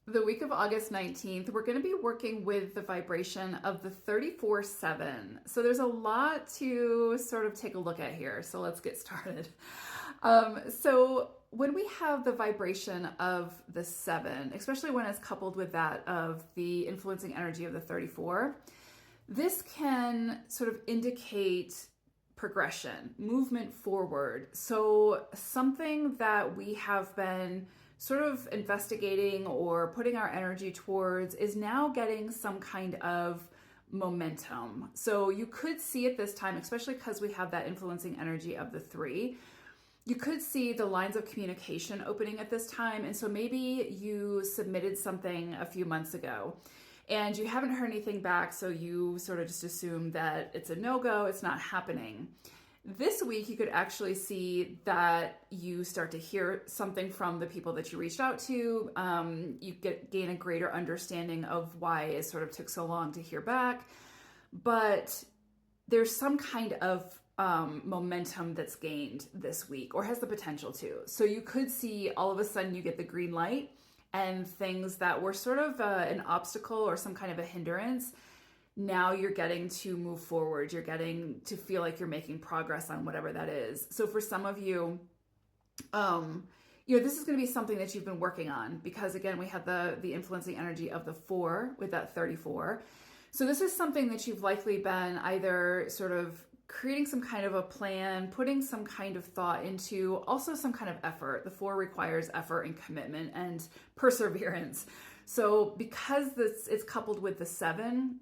The week of August 19th, we're going to be working with the vibration of the 34-7. So there's a lot to sort of take a look at here. So let's get started. So when we have the vibration of the 7, especially when it's coupled with that of the influencing energy of the 34, this can sort of indicate progression, movement forward. So something that we have been sort of investigating or putting our energy towards is now getting some kind of momentum. So you could see at this time, especially because we have that influencing energy of the 3, you could see the lines of communication opening at this time. And so maybe you submitted something a few months ago and you haven't heard anything back, so you sort of just assume that it's a no-go, it's not happening. This week, you could actually see that you start to hear something from the people that you reached out to. You gain a greater understanding of why it sort of took so long to hear back. But there's some kind of momentum that's gained this week, or has the potential to. So you could see all of a sudden you get the green light, and things that were sort of an obstacle or some kind of a hindrance, now you're getting to move forward. You're getting to feel like you're making progress on whatever that is. So for some of you, this is going to be something that you've been working on, because again, we have the influencing energy of the 4 with that 34. So this is something that you've likely been either sort of creating some kind of a plan, putting some kind of thought into, also some kind of effort. The 4 requires effort and commitment and perseverance. So because this is coupled with the 7,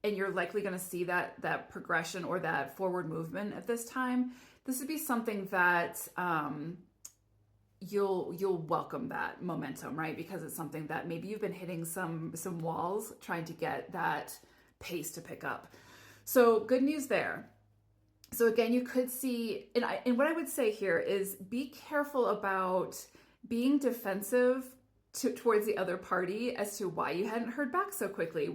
and you're likely going to see that progression or that forward movement at this time, this would be something that you'll welcome that momentum, right? Because it's something that maybe you've been hitting some walls trying to get that pace to pick up. So good news there. So again, you could see, and what I would say here is be careful about being defensive towards the other party as to why you hadn't heard back so quickly.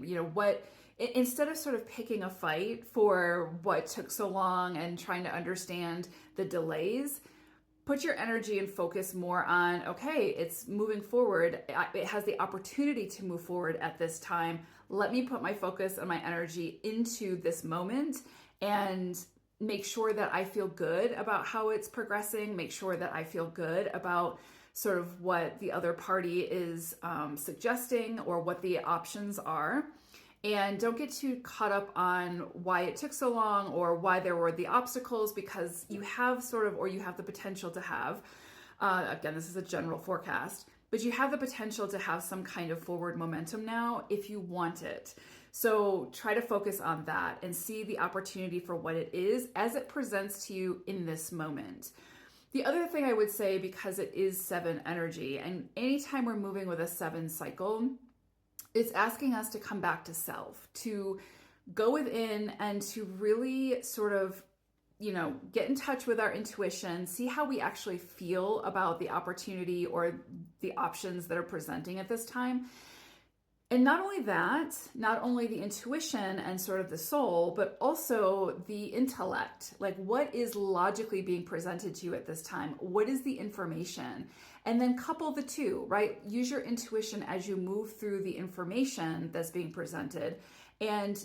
Instead of sort of picking a fight for what took so long and trying to understand the delays, put your energy and focus more on, okay, it's moving forward. It has the opportunity to move forward at this time. Let me put my focus and my energy into this moment and make sure that I feel good about how it's progressing. Make sure that I feel good about sort of what the other party is suggesting or what the options are. And don't get too caught up on why it took so long or why there were the obstacles, because you have the potential to have, again, this is a general forecast, but you have the potential to have some kind of forward momentum now if you want it. So try to focus on that and see the opportunity for what it is as it presents to you in this moment. The other thing I would say, because it is 7 energy, and anytime we're moving with a 7 cycle, it's asking us to come back to self, to go within and to really sort of, get in touch with our intuition, see how we actually feel about the opportunity or the options that are presenting at this time. And not only that, not only the intuition and sort of the soul, but also the intellect. Like, what is logically being presented to you at this time? What is the information? And then couple the two, right? Use your intuition as you move through the information that's being presented, and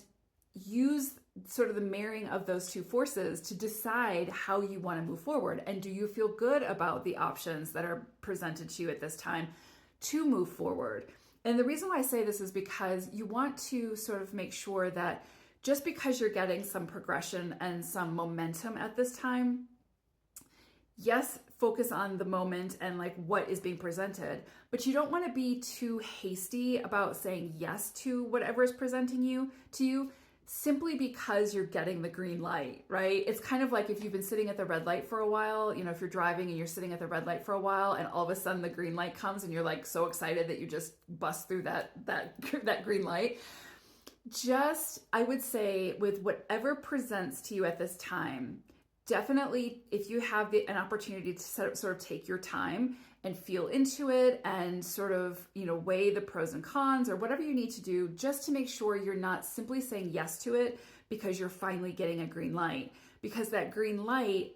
use sort of the marrying of those two forces to decide how you want to move forward. And do you feel good about the options that are presented to you at this time to move forward? And the reason why I say this is because you want to sort of make sure that just because you're getting some progression and some momentum at this time, yes, focus on the moment and like what is being presented, but you don't want to be too hasty about saying yes to whatever is presenting to you simply because you're getting the green light, right? It's kind of like if you've been sitting at the red light for a while, if you're driving and you're sitting at the red light for a while and all of a sudden the green light comes and you're like so excited that you just bust through that green light. Just, I would say, with whatever presents to you at this time, definitely if you have an opportunity to sort of take your time and feel into it and sort of, weigh the pros and cons or whatever you need to do just to make sure you're not simply saying yes to it because you're finally getting a green light. Because that green light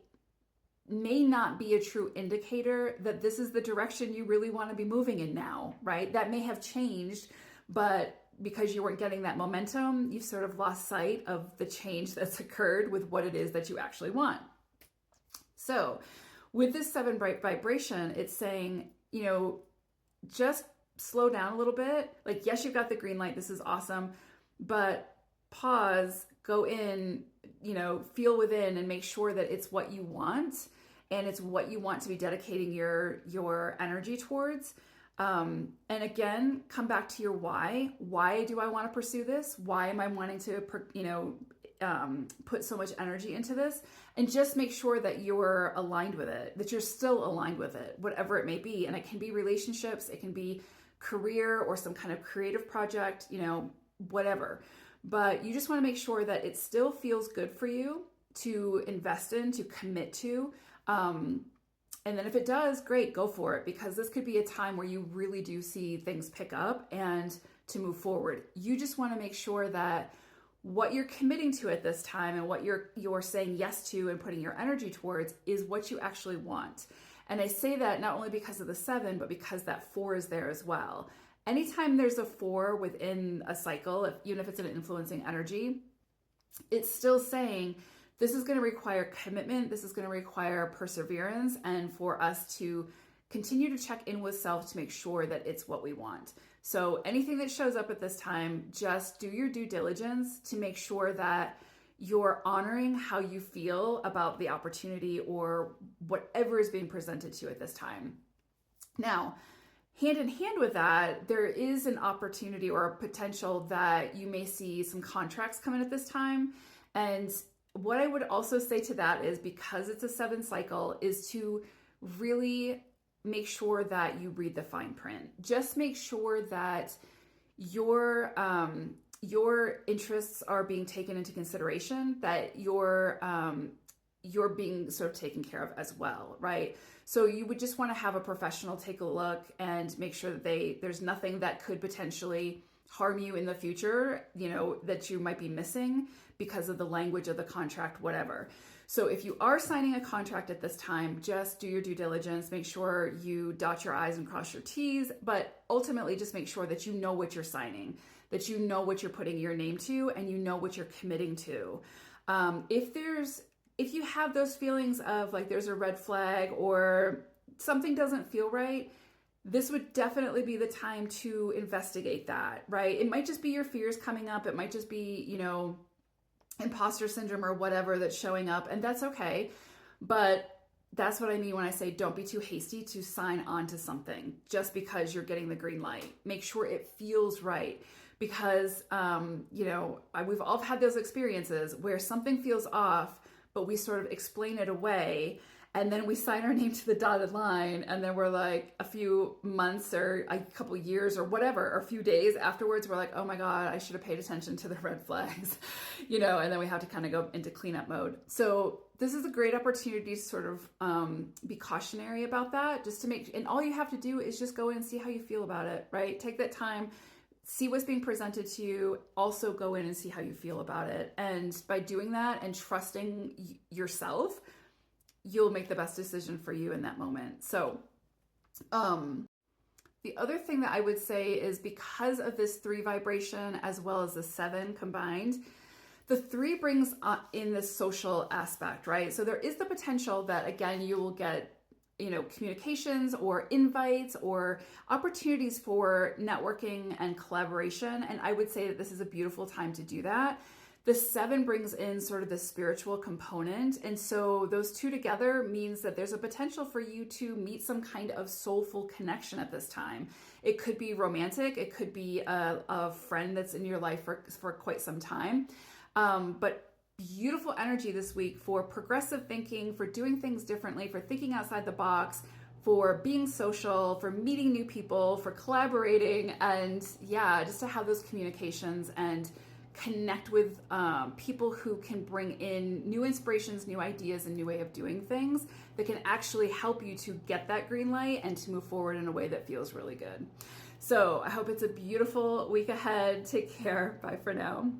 may not be a true indicator that this is the direction you really want to be moving in now, right? That may have changed, but because you weren't getting that momentum, you sort of lost sight of the change that's occurred with what it is that you actually want. So with this 7 bright vibration, it's saying, just slow down a little bit. Like, yes, you've got the green light. This is awesome. But pause, go in, feel within and make sure that it's what you want and it's what you want to be dedicating your energy towards. And again, come back to your why. Why do I want to pursue this? Why am I wanting to, put so much energy into this? And just make sure that you're aligned with it, that you're still aligned with it, whatever it may be. And it can be relationships, it can be career or some kind of creative project, whatever. But you just want to make sure that it still feels good for you to invest in, to commit to. And then if it does, great, go for it, because this could be a time where you really do see things pick up and to move forward. You just want to make sure that what you're committing to at this time and what you're saying yes to and putting your energy towards is what you actually want. And I say that not only because of the 7, but because that 4 is there as well. Anytime there's a 4 within a cycle, even if it's an influencing energy, it's still saying this is going to require commitment, this is going to require perseverance, and for us to continue to check in with self to make sure that it's what we want. So anything that shows up at this time, just do your due diligence to make sure that you're honoring how you feel about the opportunity or whatever is being presented to you at this time. Now, hand in hand with that, there is an opportunity or a potential that you may see some contracts come in at this time. And what I would also say to that is, because it's a 7 cycle, is to really make sure that you read the fine print. Just make sure that your interests are being taken into consideration, that you're being sort of taken care of as well, right? So you would just want to have a professional take a look and make sure that there's nothing that could potentially harm you in the future, that you might be missing because of the language of the contract, whatever. So if you are signing a contract at this time, just do your due diligence, make sure you dot your I's and cross your T's, but ultimately just make sure that you know what you're signing, that you know what you're putting your name to, and you know what you're committing to. If you have those feelings of like there's a red flag or something doesn't feel right, this would definitely be the time to investigate that, right? It might just be your fears coming up. It might just be, imposter syndrome or whatever that's showing up, and that's okay. But that's what I mean when I say don't be too hasty to sign on to something just because you're getting the green light. Make sure it feels right, because, we've all had those experiences where something feels off, but we sort of explain it away. And then we sign our name to the dotted line, and then we're like a few months or a couple years or whatever, or a few days afterwards, we're like, oh my God, I should have paid attention to the red flags, and then we have to kind of go into cleanup mode. So this is a great opportunity to sort of be cautionary about that, just to and all you have to do is just go in and see how you feel about it, right? Take that time, see what's being presented to you, also go in and see how you feel about it. And by doing that and trusting yourself, you'll make the best decision for you in that moment. So the other thing that I would say is, because of this 3 vibration as well as the 7 combined, the 3 brings in the social aspect, right? So there is the potential that, again, you will get communications or invites or opportunities for networking and collaboration. And I would say that this is a beautiful time to do that. The 7 brings in sort of the spiritual component. And so those 2 together means that there's a potential for you to meet some kind of soulful connection at this time. It could be romantic. It could be a friend that's in your life for quite some time. But beautiful energy this week for progressive thinking, for doing things differently, for thinking outside the box, for being social, for meeting new people, for collaborating, and just to have those communications and connect with people who can bring in new inspirations, new ideas, and new way of doing things that can actually help you to get that green light and to move forward in a way that feels really good. So I hope it's a beautiful week ahead. Take care. Bye for now.